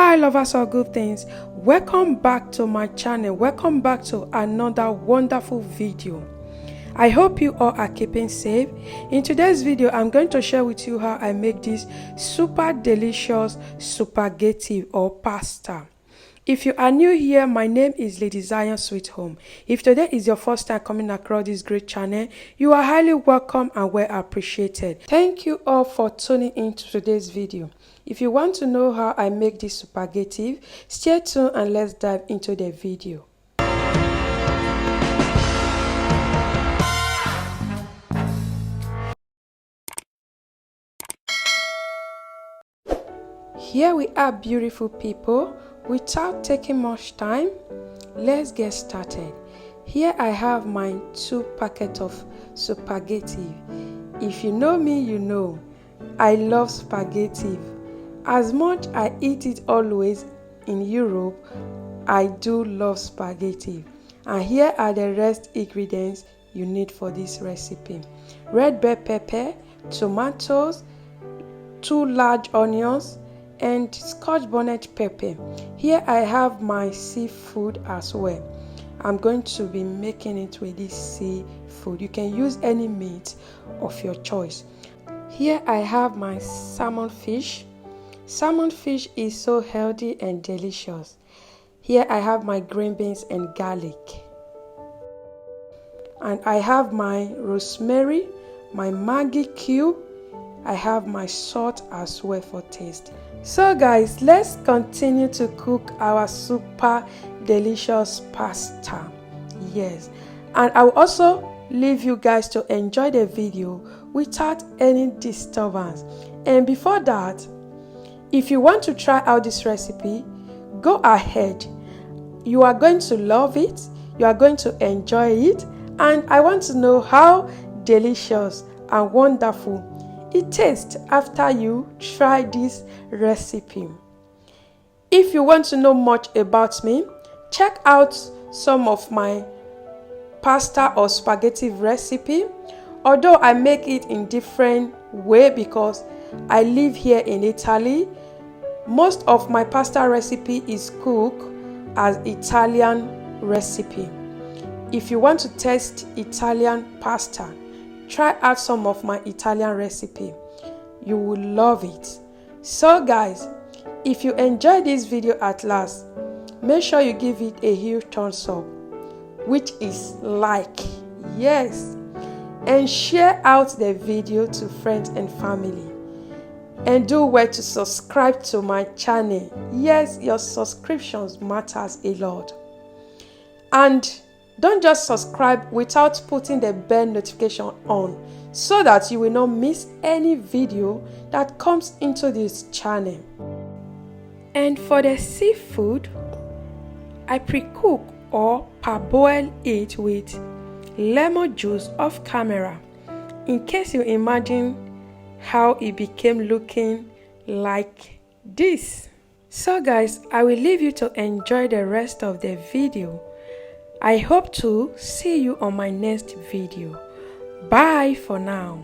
Hi lovers of good things, welcome back to my channel. Welcome back to another wonderful video. I hope you all are keeping safe. In today's video, I'm going to share with you how I make this super delicious spaghetti or pasta. If you are new here, my name is Ladyzion Sweethome. If today is your first time coming across this great channel, you are highly welcome and well appreciated. Thank you all for tuning in to today's video. If you want to know how I make this spaghetti, stay tuned and let's dive into the video. Here we are, beautiful people. Without taking much time, let's get started. Here I have my 2 packets of spaghetti. If you know me, you know I love spaghetti. As much I eat it always in Europe, I do love spaghetti. And here are the rest ingredients you need for this recipe. Red bell pepper, tomatoes, 2 large onions, and scotch bonnet pepper. Here I have my seafood as well. I'm going to be making it with this seafood. You can use any meat of your choice. Here I have my salmon fish. Salmon fish is so healthy and delicious. Here I have my green beans and garlic. And I have my rosemary, my Maggi cube. I have my salt as well for taste. So guys, let's continue to cook our super delicious pasta. Yes, and I will also leave you guys to enjoy the video without any disturbance. And before that, if you want to try out this recipe, go ahead. You are going to love it, you are going to enjoy it, and I want to know how delicious and wonderful it tastes after you try this recipe. If you want to know much about me, check out some of my pasta or spaghetti recipe. Although I make it in different way because I live here in Italy, most of my pasta recipe is cooked as Italian recipe. If you want to taste Italian pasta, try out some of my Italian recipe. You will love it. So guys, if you enjoyed this video at last, make sure you give it a huge thumbs up, which is like, yes, and share out the video to friends and family. And do well to subscribe to my channel. Yes, your subscriptions matters a lot. And don't just subscribe without putting the bell notification on so that you will not miss any video that comes into this channel. And for the seafood, I pre-cook or parboil it with lemon juice off camera in case you imagine how it became looking like this. So guys, I will leave you to enjoy the rest of the video. I hope to see you on my next video. Bye for now.